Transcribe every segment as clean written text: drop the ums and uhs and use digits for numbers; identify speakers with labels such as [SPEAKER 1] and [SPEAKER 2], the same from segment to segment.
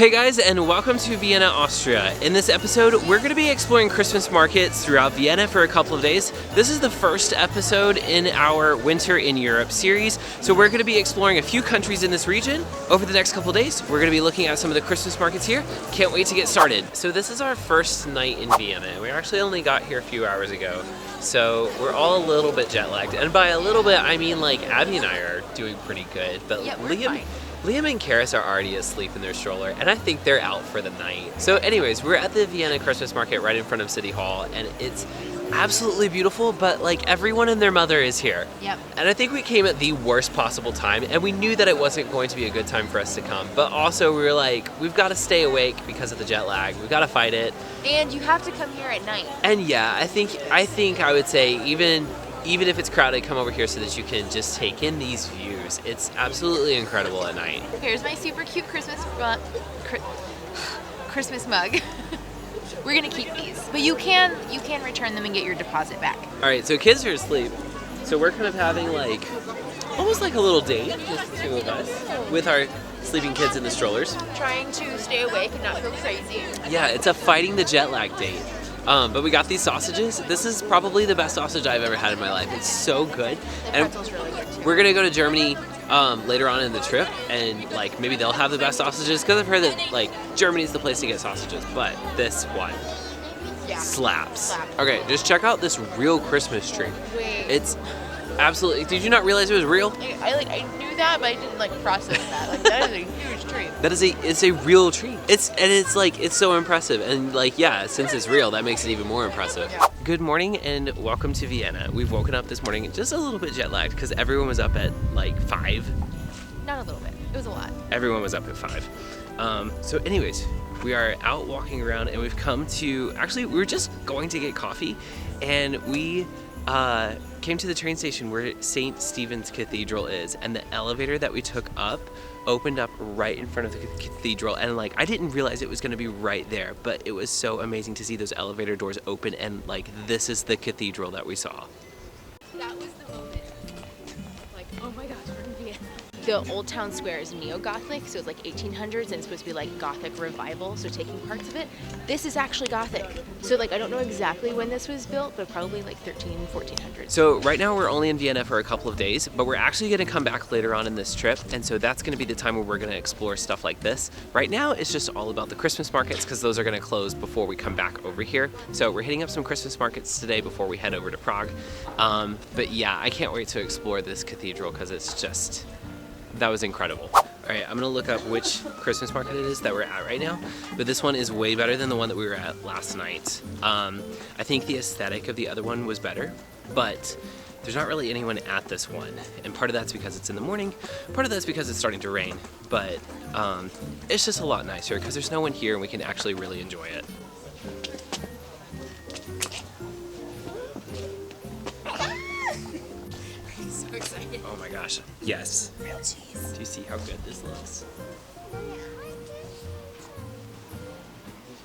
[SPEAKER 1] Hey guys, and welcome to Vienna, Austria. In this episode, we're going to be exploring Christmas markets throughout Vienna for a couple of days. This is the first episode in our Winter in Europe series, so we're going to be exploring a few countries in this region. Over the next couple of days, we're going to be looking at some of the Christmas markets here. Can't wait to get started. So this is our first night in Vienna. We actually only got here a few hours ago, so we're all a little bit jet lagged. And by a little bit, I mean like Abby and I are doing pretty good, but
[SPEAKER 2] yeah,
[SPEAKER 1] Liam and Karis are already asleep in their stroller, and I think they're out for the night. So anyways, we're at the Vienna Christmas Market right in front of City Hall, and it's absolutely beautiful, but like everyone and their mother is here.
[SPEAKER 2] Yep.
[SPEAKER 1] And I think we came at the worst possible time, and we knew that it wasn't going to be a good time for us to come, but also we were like, we've got to stay awake because of the jet lag. We've got to fight it.
[SPEAKER 2] And you have to come here at night.
[SPEAKER 1] And yeah, I think I would say even if it's crowded, come over here so that you can just take in these views. It's absolutely incredible at night.
[SPEAKER 2] Here's my super cute Christmas mug. We're gonna keep these, but you can return them and get your deposit back.
[SPEAKER 1] All right, so kids are asleep, so we're kind of having like almost like a little date, just the two of us, with our sleeping kids in the strollers.
[SPEAKER 2] Trying to stay awake and not go crazy.
[SPEAKER 1] Yeah, it's a fighting the jet lag date. But we got these sausages. This is probably the best sausage I've ever had in my life. It's so good. And
[SPEAKER 2] Pretzel's really good too.
[SPEAKER 1] we're gonna go to Germany later on in the trip, and like maybe they'll have the best sausages, because I've heard that like Germany's the place to get sausages. But this one slaps. Okay, just check out this real Christmas tree.
[SPEAKER 2] Wait.
[SPEAKER 1] It's absolutely. Did you not realize it was real?
[SPEAKER 2] I knew that, but I didn't process that. Like, that is a huge tree.
[SPEAKER 1] It's a real tree. It's so impressive, and like yeah, since it's real, that makes it even more impressive.
[SPEAKER 2] Yeah.
[SPEAKER 1] Good morning and welcome to Vienna. We've woken up this morning just a little bit jet lagged because everyone was up at like 5.
[SPEAKER 2] Not a little bit. It was a lot.
[SPEAKER 1] Everyone was up at 5. So anyways, we are out walking around, and we've come to, actually we were just going to get coffee, and we came to the train station where St. Stephen's Cathedral is, and the elevator that we took up opened up right in front of the cathedral, and like I didn't realize it was going to be right there, but it was so amazing to see those elevator doors open, and like this is the cathedral that we saw.
[SPEAKER 2] That was the moment. Like, oh my gosh, we're in Vienna. The Old Town Square is neo-Gothic, so it's like 1800s, and it's supposed to be like Gothic revival, so taking parts of it. This is actually Gothic. So like I don't know exactly when this was built, but probably like 1400s.
[SPEAKER 1] So right now we're only in Vienna for a couple of days, but we're actually going to come back later on in this trip, and so that's going to be the time where we're going to explore stuff like this. Right now it's just all about the Christmas markets, because those are going to close before we come back over here. So we're hitting up some Christmas markets today before we head over to Prague. But yeah, I can't wait to explore this cathedral, because it's just, that was incredible. All right, I'm gonna look up which Christmas market it is that we're at right now, but this one is way better than the one that we were at last night. I think the aesthetic of the other one was better, but there's not really anyone at this one, and part of that's because it's in the morning, part of that's because it's starting to rain, but it's just a lot nicer because there's no one here and we can actually really enjoy it.
[SPEAKER 2] So excited.
[SPEAKER 1] Oh my gosh, yes.
[SPEAKER 2] Real cheese.
[SPEAKER 1] Do you see how good this looks?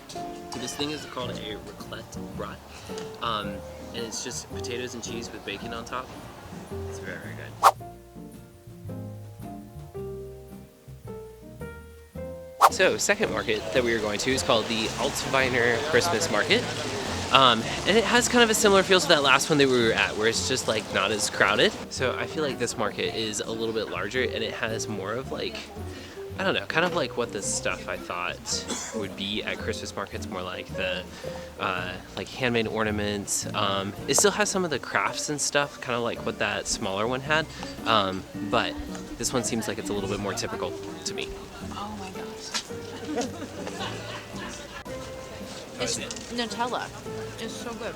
[SPEAKER 1] So this thing is called a raclette brat, and it's just potatoes and cheese with bacon on top. It's very, very good. So, second market that we are going to is called the Altweiner Christmas Market. And it has kind of a similar feel to that last one that we were at, where it's just like not as crowded. So I feel like this market is a little bit larger, and it has more of like, I don't know, kind of like what the stuff I thought would be at Christmas markets, more like the like handmade ornaments. It still has some of the crafts and stuff, kind of like what that smaller one had, but this one seems like it's a little bit more typical to me.
[SPEAKER 2] Oh my gosh. It's Nutella. It's so good.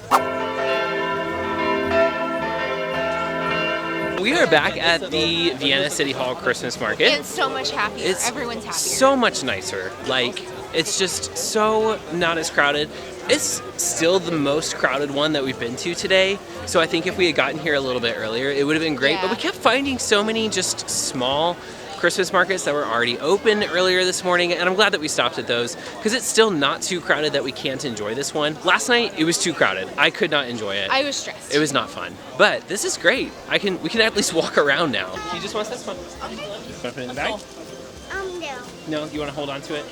[SPEAKER 1] We are back at the Vienna City Hall Christmas Market.
[SPEAKER 2] It's so much happier. Everyone's happier.
[SPEAKER 1] So much nicer. Like, it's just so not as crowded. It's still the most crowded one that we've been to today. So I think if we had gotten here a little bit earlier, it would have been great.
[SPEAKER 2] Yeah.
[SPEAKER 1] But we kept finding so many just small Christmas markets that were already open earlier this morning, and I'm glad that we stopped at those, because it's still not too crowded that we can't enjoy this one. Last night it was too crowded. I could not enjoy it.
[SPEAKER 2] I was stressed.
[SPEAKER 1] It was not fun. But this is great. We can at least walk around now. He just wants this one. You want to put it in the bag?
[SPEAKER 3] No.
[SPEAKER 1] No, you want to hold on to it?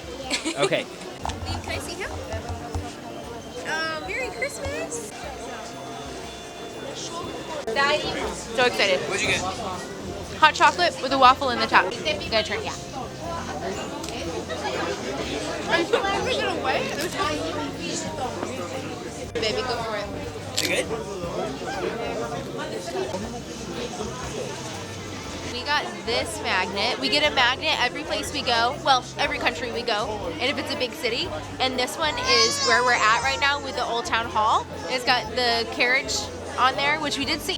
[SPEAKER 1] Okay.
[SPEAKER 2] Can I see him? Merry Christmas! So excited.
[SPEAKER 1] What'd you get?
[SPEAKER 2] Hot chocolate with a waffle in the top. Gonna turn, yeah. Are you pushing it away? Baby, go for it.
[SPEAKER 1] Is it good?
[SPEAKER 2] We got this magnet. We get a magnet every place we go. Well, every country we go. And if it's a big city. And this one is where we're at right now with the Old Town Hall. It's got the carriage on there, which we did see.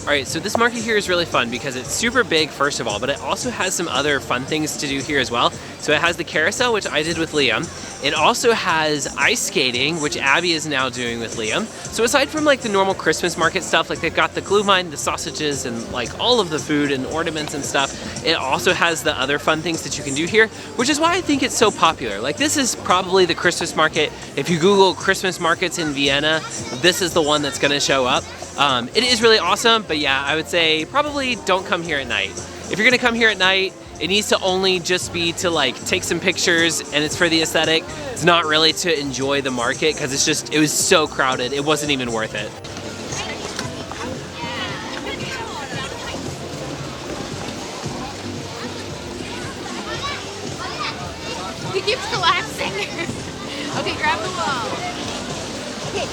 [SPEAKER 1] All right, so this market here is really fun because it's super big, first of all, but it also has some other fun things to do here as well. So it has the carousel, which I did with Liam. It also has ice skating, which Abby is now doing with Liam. So aside from like the normal Christmas market stuff, like they've got the glühwein, the sausages, and like all of the food and ornaments and stuff, it also has the other fun things that you can do here, which is why I think it's so popular. Like this is probably the Christmas market. If you Google Christmas markets in Vienna, this is the one that's gonna show up. It is really awesome, but yeah, I would say probably don't come here at night. If you're gonna come here at night, it needs to only just be to like take some pictures and it's for the aesthetic. It's not really to enjoy the market because it was so crowded, it wasn't even worth it.
[SPEAKER 2] He keeps collapsing. Okay, grab the wall. Okay.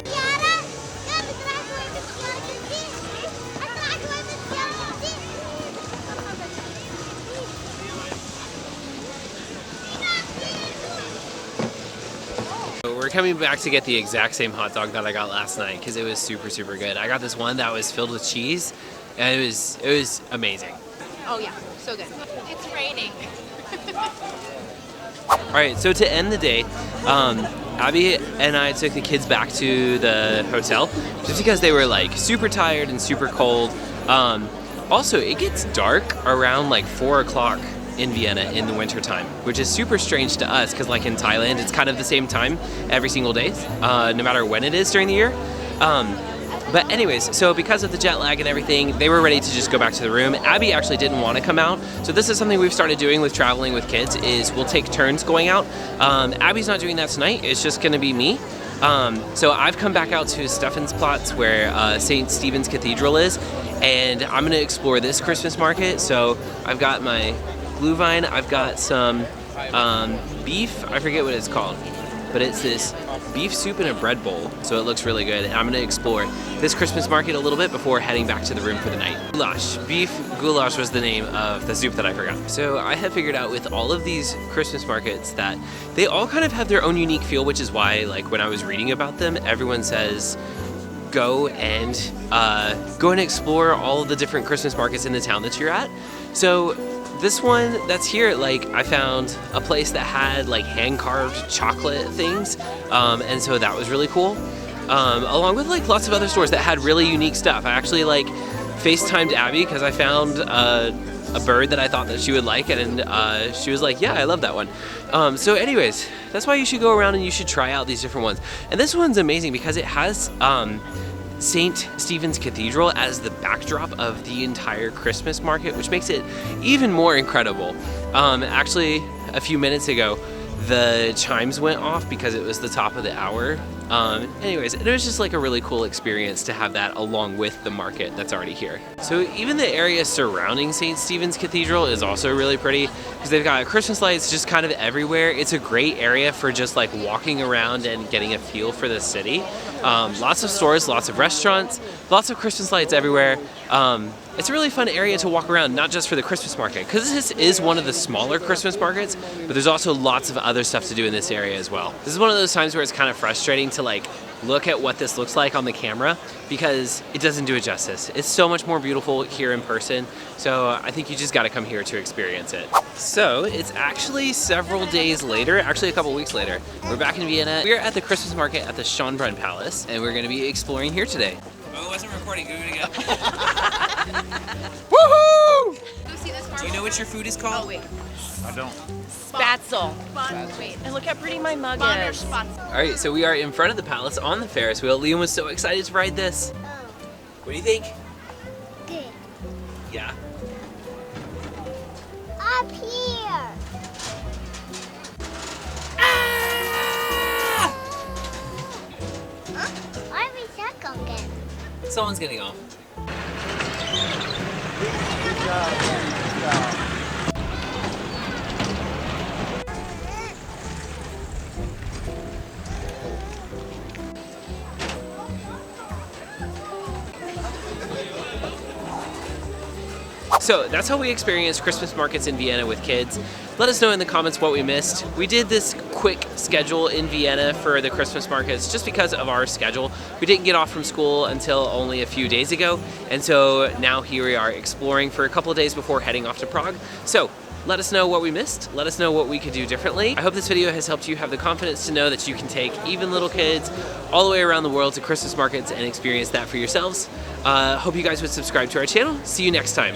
[SPEAKER 1] We're coming back to get the exact same hot dog that I got last night because it was super, super good. I got this one that was filled with cheese and it was amazing.
[SPEAKER 2] Oh yeah, so good. It's raining.
[SPEAKER 1] All right, so to end the day, Abby and I took the kids back to the hotel just because they were like super tired and super cold. Also, it gets dark around like 4 o'clock in Vienna in the winter time, which is super strange to us because like in Thailand, it's kind of the same time every single day, no matter when it is during the year. But anyways, so because of the jet lag and everything, they were ready to just go back to the room. Abby actually didn't want to come out. So this is something we've started doing with traveling with kids is we'll take turns going out. Abby's not doing that tonight. It's just going to be me. So I've come back out to Stephansplatz where St. Stephen's Cathedral is, and I'm going to explore this Christmas market. So I've got my glühwein, I've got some beef, I forget what it's called, but it's this beef soup in a bread bowl, so it looks really good. I'm gonna explore this Christmas market a little bit before heading back to the room for the night. Goulash, beef goulash was the name of the soup that I forgot. So I have figured out with all of these Christmas markets that they all kind of have their own unique feel, which is why like when I was reading about them, everyone says go and explore all of the different Christmas markets in the town that you're at. So this one that's here, like I found a place that had like hand-carved chocolate things, and so that was really cool. Along with like lots of other stores that had really unique stuff. I actually like FaceTimed Abby because I found a bird that I thought that she would like, and she was like, yeah, I love that one. So anyways, that's why you should go around and you should try out these different ones. And this one's amazing because it has St. Stephen's Cathedral as the backdrop of the entire Christmas market, which makes it even more incredible. Actually, a few minutes ago, the chimes went off because it was the top of the hour. Anyways, it was just like a really cool experience to have that along with the market that's already here. So even the area surrounding St. Stephen's Cathedral is also really pretty because they've got Christmas lights just kind of everywhere. It's a great area for just like walking around and getting a feel for the city. Lots of stores, lots of restaurants, lots of Christmas lights everywhere. It's a really fun area to walk around, not just for the Christmas market, because this is one of the smaller Christmas markets, but there's also lots of other stuff to do in this area as well. This is one of those times where it's kind of frustrating to like look at what this looks like on the camera because it doesn't do it justice. It's so much more beautiful here in person, so I think you just gotta come here to experience it. So it's actually several days later, actually a couple weeks later. We're back in Vienna. We're at the Christmas market at the Schönbrunn Palace, and we're gonna be exploring here today. Oh, it wasn't recording, go it again. Woohoo!
[SPEAKER 2] Go see this.
[SPEAKER 1] Do you know what your food is called?
[SPEAKER 2] Oh wait.
[SPEAKER 3] I don't.
[SPEAKER 2] Spatzel. Wait, and look how pretty my mug is.
[SPEAKER 1] All right, so we are in front of the palace on the Ferris wheel. Liam was so excited to ride this. What do you think?
[SPEAKER 4] Good.
[SPEAKER 1] Yeah.
[SPEAKER 4] Up here.
[SPEAKER 1] Someone's getting off. So that's how we experienced Christmas markets in Vienna with kids. Let us know in the comments what we missed. We did this quick schedule in Vienna for the Christmas markets just because of our schedule. We didn't get off from school until only a few days ago, and so now here we are exploring for a couple of days before heading off to Prague. So let us know what we missed. Let us know what we could do differently. I hope this video has helped you have the confidence to know that you can take even little kids all the way around the world to Christmas markets and experience that for yourselves. Hope you guys would subscribe to our channel. See you next time.